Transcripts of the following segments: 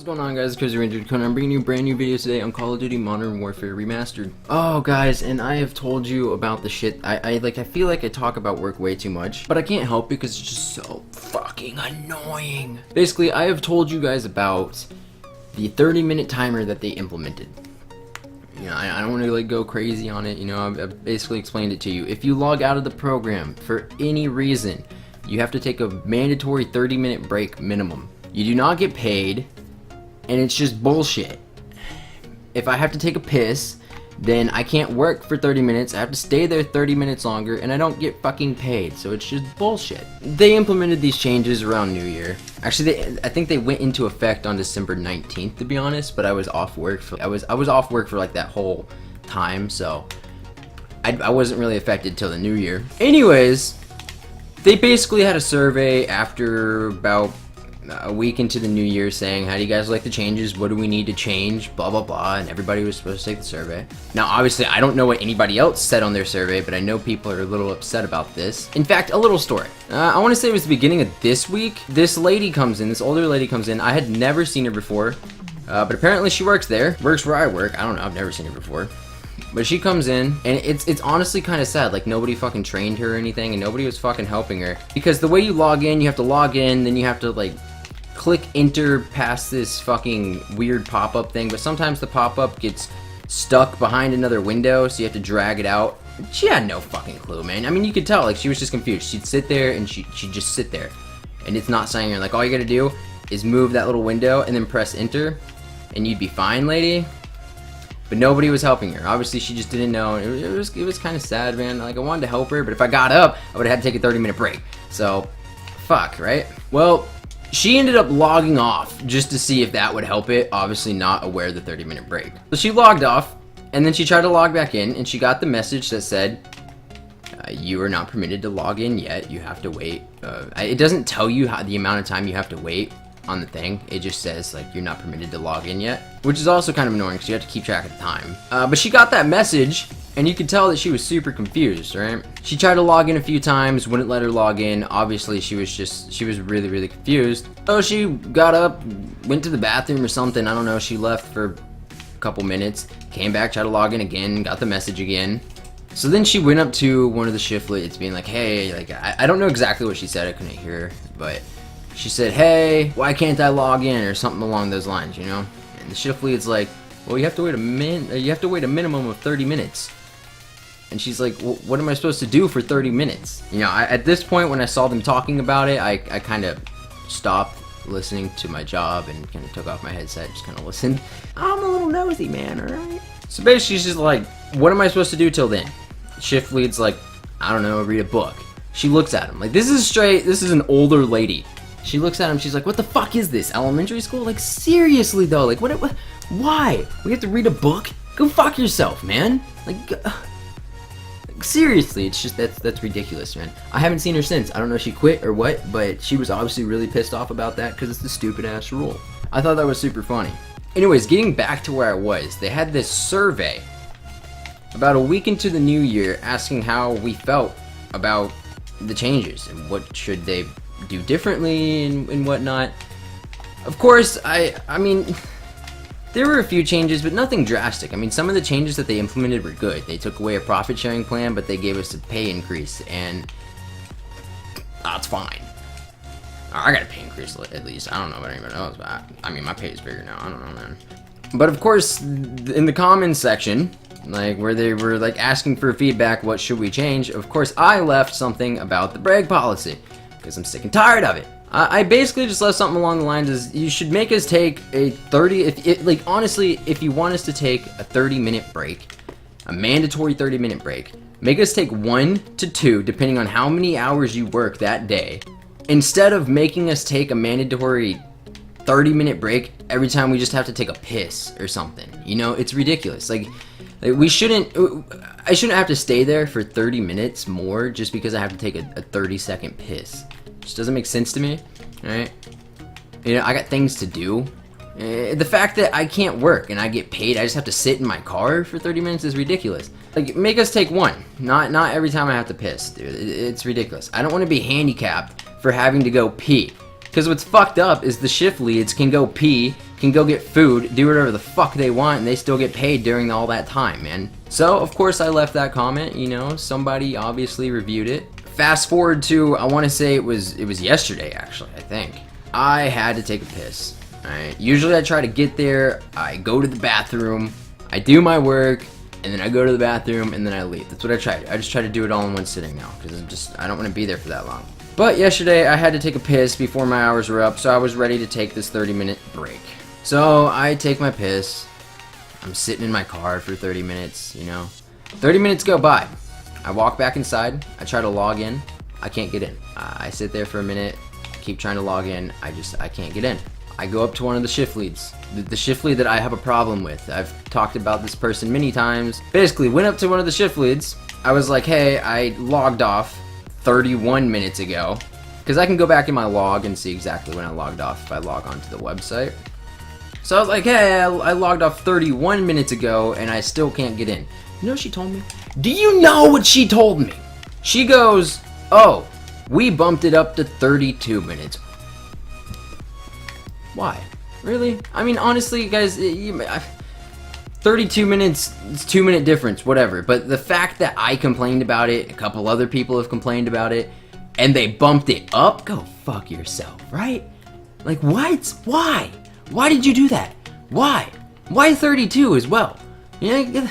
What's going on, guys? It's Connor. I'm bringing you a brand new video today on Call of Duty Modern Warfare Remastered. Oh, guys, and I have told you about the shit. I feel like I talk about work way too much, but I can't help it because it's just so fucking annoying. Basically, I have told you guys about the 30-minute timer that they implemented. You know, I don't want to go crazy on it. You know, I've basically explained it to you. If you log out of the program for any reason, you have to take a mandatory 30-minute break minimum. You do not get paid, and it's just bullshit. If I have to take a piss, then I can't work for 30 minutes, I have to stay there 30 minutes longer, and I don't get fucking paid, so it's just bullshit. They implemented these changes around New Year. Actually, I think they went into effect on December 19th, to be honest, but I was off work for, I was off work for like that whole time, so I wasn't really affected till the New Year. Anyways, they basically had a survey after about a week into the new year saying, how do you guys like the changes? What do we need to change? Blah, blah, blah. And everybody was supposed to take the survey. Now, obviously, I don't know what anybody else said on their survey, but I know people are a little upset about this. In fact, a little story. I want to say it was the beginning of this week. This lady comes in, this older lady comes in. I had never seen her before, but apparently she works there. Works where I work. I don't know. I've never seen her before. But she comes in, and it's honestly kind of sad. Like, nobody fucking trained her or anything, and nobody was fucking helping her. Because the way you log in, you have to log in, then you have to, like, click enter past this fucking weird pop-up thing, but sometimes the pop-up gets stuck behind another window, so you have to drag it out. She had no fucking clue, man. I mean, you could tell, like, she was just confused. She'd sit there, and she'd just sit there. And it's not saying her, like, all you gotta do is move that little window and then press enter, and you'd be fine, lady. But nobody was helping her. Obviously, she just didn't know. It was kind of sad, man. Like, I wanted to help her, but if I got up, I would have had to take a 30-minute break. So, fuck, right? Well, she ended up logging off just to see if that would help it, obviously not aware of the 30-minute break. So she logged off, and then she tried to log back in, and she got the message that said, you are not permitted to log in yet, you have to wait. It doesn't tell you the amount of time you have to wait on the thing, it just says, like, you're not permitted to log in yet, which is also kind of annoying because you have to keep track of the time. But she got that message, and you could tell that she was super confused, right? She tried to log in a few times, wouldn't let her log in. Obviously, she was really, really confused. So she got up, went to the bathroom or something, I don't know, she left for a couple minutes, came back, tried to log in again, got the message again. So then she went up to one of the shift leads being like, hey, like, I don't know exactly what she said, I couldn't hear her, but she said, hey, why can't I log in, or something along those lines, you know? And the shift lead's like, well, you have to wait a minimum of 30 minutes. And she's like, well, what am I supposed to do for 30 minutes? You know, at this point, when I saw them talking about it, I kind of stopped listening to my job and kind of took off my headset, just kind of listened. I'm a little nosy, man, alright? So basically, she's just like, what am I supposed to do till then? Shift lead's like, I don't know, read a book. She looks at him, like, this is an older lady. She looks at him, she's like, what the fuck is this, elementary school? Like, seriously, though, like, what why? We have to read a book? Go fuck yourself, man. Like, seriously, it's just, that's ridiculous, man. I haven't seen her since. I don't know if she quit or what, but she was obviously really pissed off about that because it's the stupid-ass rule. I thought that was super funny. Anyways, getting back to where I was, they had this survey about a week into the new year asking how we felt about the changes and what should they do differently and whatnot. Of course, I mean, there were a few changes, but nothing drastic. I mean, some of the changes that they implemented were good. They took away a profit sharing plan, but they gave us a pay increase, and that's fine. I got a pay increase at least. I don't know about anybody else, but I mean, my pay is bigger now. I don't know, man. But of course, in the comments section, like where they were like asking for feedback, what should we change? Of course, I left something about the brag policy because I'm sick and tired of it. I basically just left something along the lines is you should make us take a 30, like honestly, if you want us to take a 30-minute break, a mandatory 30-minute break, make us take 1 to 2, depending on how many hours you work that day, instead of making us take a mandatory 30-minute break every time we just have to take a piss or something. You know, it's ridiculous. Like I shouldn't have to stay there for 30 minutes more just because I have to take a 30-second piss. Just doesn't make sense to me, right? You know, I got things to do. The fact that I can't work and I get paid, I just have to sit in my car for 30 minutes is ridiculous. Like, make us take 1, not every time I have to piss, dude. It's ridiculous. I don't want to be handicapped for having to go pee. Because what's fucked up is the shift leads can go pee, can go get food, do whatever the fuck they want, and they still get paid during all that time, man. So, of course, I left that comment, you know, somebody obviously reviewed it. Fast forward to, I want to say it was yesterday, actually, I think. I had to take a piss, alright? Usually I try to get there, I go to the bathroom, I do my work, and then I go to the bathroom, and then I leave. That's what I try to do. I just try to do it all in one sitting now, because I don't want to be there for that long. But yesterday, I had to take a piss before my hours were up, so I was ready to take this 30-minute break. So, I take my piss, I'm sitting in my car for 30 minutes, you know. 30 minutes go by. I walk back inside, I try to log in, I can't get in. I sit there for a minute, keep trying to log in, I can't get in. I go up to one of the shift leads, the shift lead that I have a problem with. I've talked about this person many times. Basically, went up to one of the shift leads, I was like, hey, I logged off 31 minutes ago, because I can go back in my log and see exactly when I logged off if I log onto the website. So I was like, hey, I logged off 31 minutes ago and I still can't get in. You know what she told me? Do you know what she told me? She goes, oh, we bumped it up to 32 minutes. Why? Really? I mean, honestly, guys, 32 minutes, it's 2-minute difference, whatever. But the fact that I complained about it, a couple other people have complained about it, and they bumped it up, go fuck yourself, right? Like, what? Why? Why did you do that? Why? Why 32 as well? You know,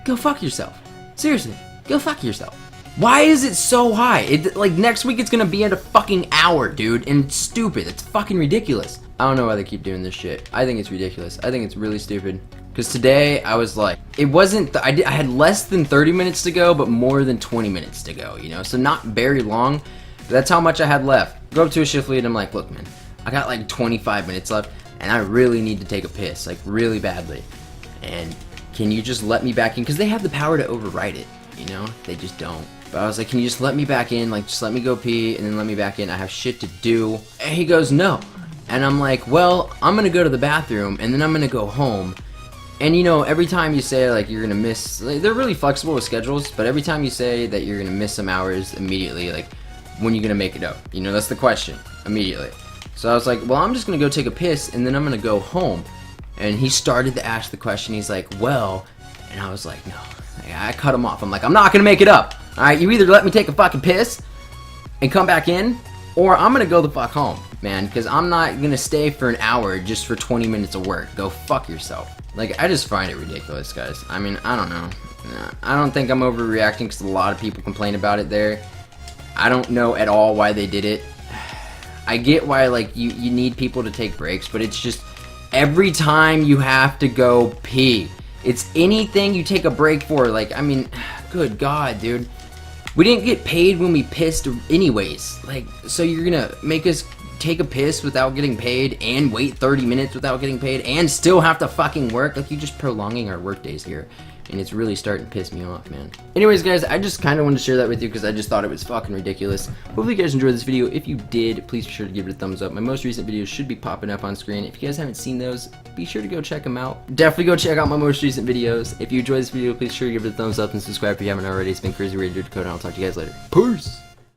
go fuck yourself. Seriously, go fuck yourself. Why is it so high? Like, next week it's gonna be at a fucking hour, dude, and it's stupid. It's fucking ridiculous. I don't know why they keep doing this shit. I think it's ridiculous. I think it's really stupid. Because today, I was like, it wasn't, I had less than 30 minutes to go, but more than 20 minutes to go, you know? So not very long, but that's how much I had left. Go up to a shift lead, and I'm like, look, man, I got like 25 minutes left, and I really need to take a piss, like really badly. And can you just let me back in? Because they have the power to override it, you know? They just don't. But I was like, can you just let me back in? Like, just let me go pee, and then let me back in. I have shit to do. And he goes, no. And I'm like, well, I'm gonna go to the bathroom, and then I'm gonna go home. And you know, every time you say like you're gonna miss, like, they're really flexible with schedules, but every time you say that you're gonna miss some hours immediately, like, when you gonna make it up? You know, that's the question, immediately. So I was like, well, I'm just gonna go take a piss, and then I'm gonna go home. And he started to ask the question, he's like, well, and I was like, no. I cut him off. I'm like, I'm not gonna make it up. Alright, you either let me take a fucking piss and come back in, or I'm gonna go the fuck home, man, because I'm not gonna stay for an hour just for 20 minutes of work. Go fuck yourself. Like, I just find it ridiculous, guys. I mean, I don't know. I don't think I'm overreacting because a lot of people complain about it there. I don't know at all why they did it. I get why, like, you need people to take breaks, but it's just every time you have to go pee. It's anything you take a break for. Like, I mean, good God, dude. We didn't get paid when we pissed anyways. Like, so you're gonna make us take a piss without getting paid and wait 30 minutes without getting paid and still have to fucking work? Like, you're just prolonging our work days here, and it's really starting to piss me off, man. Anyways, guys, I just kind of wanted to share that with you because I just thought it was fucking ridiculous. Hopefully you guys enjoyed this video. If you did, please be sure to give it a thumbs up. My most recent videos should be popping up on screen. If you guys haven't seen those, be sure to go check them out. Definitely go check out my most recent videos. If you enjoyed this video, please be sure to give it a thumbs up and subscribe if you haven't already. It's been Crazy Radio Dakota, and I'll talk to you guys later. Peace!